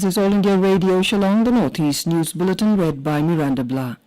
This is All India Radio Shillong, the Northeast News Bulletin read by Miranda Blah.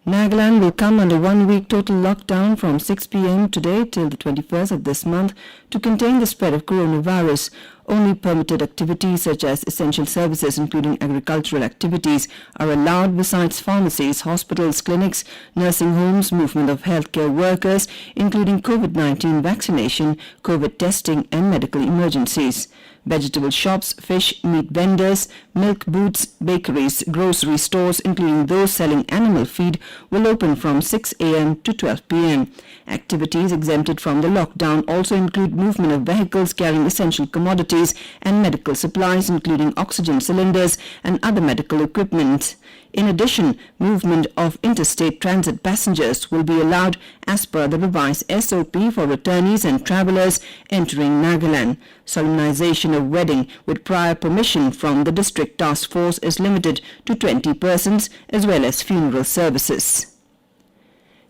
Nagaland will come under 1 week total lockdown from 6 p.m. today till the 21st of this month to contain the spread of coronavirus. Only permitted activities such as essential services including agricultural activities are allowed besides pharmacies, hospitals, clinics, nursing homes, movement of healthcare workers including COVID-19 vaccination, COVID testing and medical emergencies. Vegetable shops, fish, meat vendors, milk booths, bakeries, grocery stores including those selling animal feed will open from 6 a.m. to 12 p.m. Activities exempted from the lockdown also include movement of vehicles carrying essential commodities and medical supplies including oxygen cylinders and other medical equipment. In addition, movement of interstate transit passengers will be allowed as per the revised SOP for returnees and travellers entering Nagaland. Solemnization of wedding with prior permission from the district task force is limited to 20 persons as well as funeral services.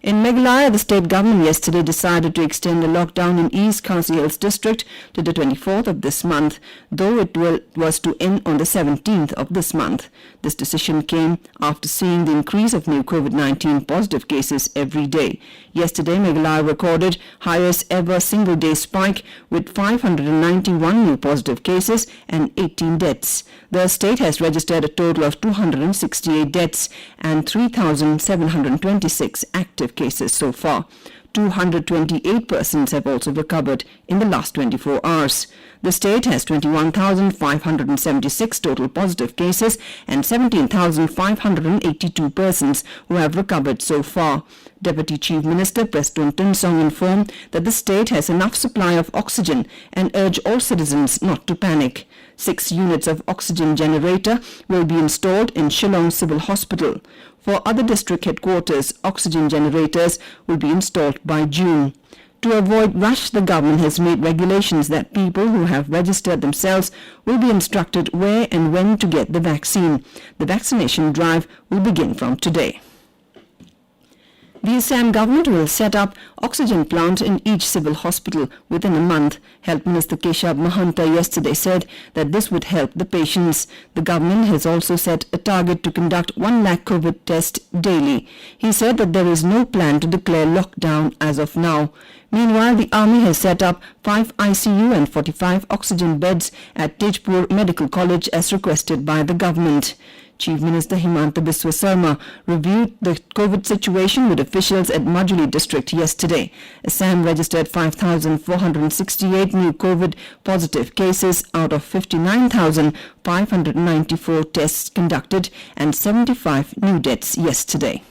In Meghalaya, the state government yesterday decided to extend the lockdown in East Khasi Hills district to the 24th of this month, though it was to end on the 17th of this month. This decision came after seeing the increase of new COVID-19 positive cases every day. Yesterday, Meghalaya recorded highest ever single-day spike with 591 new positive cases and 18 deaths. The state has registered a total of 268 deaths and 3,726 active cases so far. 228 persons have also recovered in the last 24 hours. The state has 21,576 total positive cases and 17,582 persons who have recovered so far. Deputy Chief Minister Preston Tinsong informed that the state has enough supply of oxygen and urged all citizens not to panic. 6 units of oxygen generator will be installed in Shillong Civil Hospital. For other district headquarters, oxygen generators will be installed by June. To avoid rush, the government has made regulations that people who have registered themselves will be instructed where and when to get the vaccine. The vaccination drive will begin from today. The Assam government will set up oxygen plant in each civil hospital within a month. Health Minister Keshab Mahanta yesterday said that this would help the patients. The government has also set a target to conduct 1 lakh COVID tests daily. He said that there is no plan to declare lockdown as of now. Meanwhile, the army has set up 5 ICU and 45 oxygen beds at Tejpur Medical College as requested by the government. Chief Minister Himanta Biswa Sarma reviewed the COVID situation with officials at Majuli district yesterday. Assam registered 5,468 new COVID positive cases out of 59,594 tests conducted and 75 new deaths yesterday.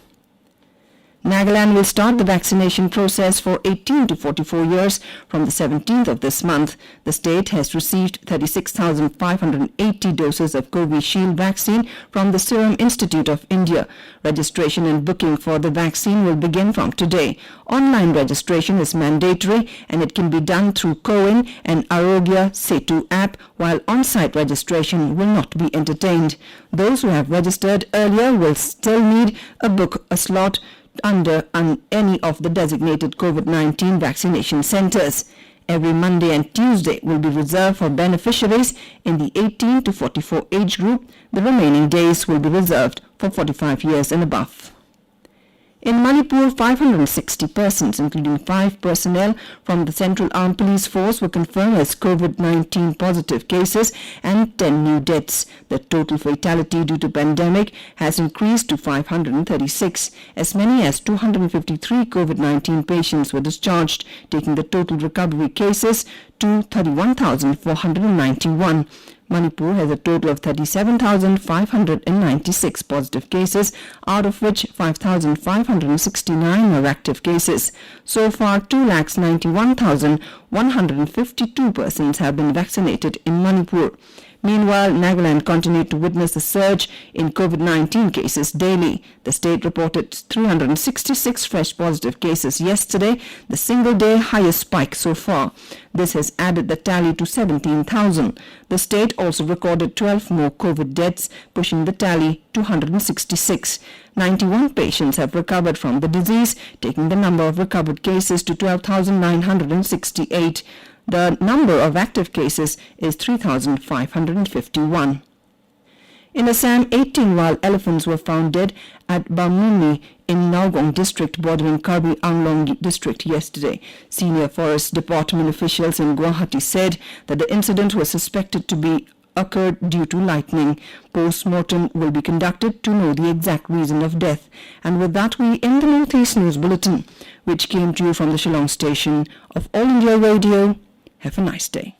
Nagaland will start the vaccination process for 18 to 44 years from the 17th of this month. The state has received 36,580 doses of COVISHIELD Vaccine from the Serum Institute of India. Registration and booking for the vaccine will begin from today. Online registration is mandatory and it can be done through COWIN and Arogya Setu app, while on-site registration will not be entertained. Those who have registered earlier will still need a slot under any of the designated COVID-19 vaccination centers. Every Monday and Tuesday will be reserved for beneficiaries in the 18 to 44 age group. The remaining days will be reserved for 45 years and above. In Manipur, 560 persons, including 5 personnel from the Central Armed Police Force, were confirmed as COVID-19 positive cases and 10 new deaths. The total fatality due to pandemic has increased to 536. As many as 253 COVID-19 patients were discharged, taking the total recovery cases to 31,491. Manipur has a total of 37,596 positive cases, out of which 5,569 are active cases. So far, 291,152 persons have been vaccinated in Manipur. Meanwhile, Nagaland continued to witness a surge in COVID-19 cases daily. The state reported 366 fresh positive cases yesterday, the single-day highest spike so far. This has added the tally to 17,000. The state also recorded 12 more COVID deaths, pushing the tally to 166. 91 patients have recovered from the disease, taking the number of recovered cases to 12,968. The number of active cases is 3,551. In Assam, 18 wild elephants were found dead at Bamuni in Nagaland district bordering Karbi Anglong district yesterday. Senior Forest Department officials in Guwahati said that the incident was suspected to be occurred due to lightning. Post-mortem will be conducted to know the exact reason of death. And with that, we end the Northeast News Bulletin, which came to you from the Shillong station of All India Radio. Have a nice day.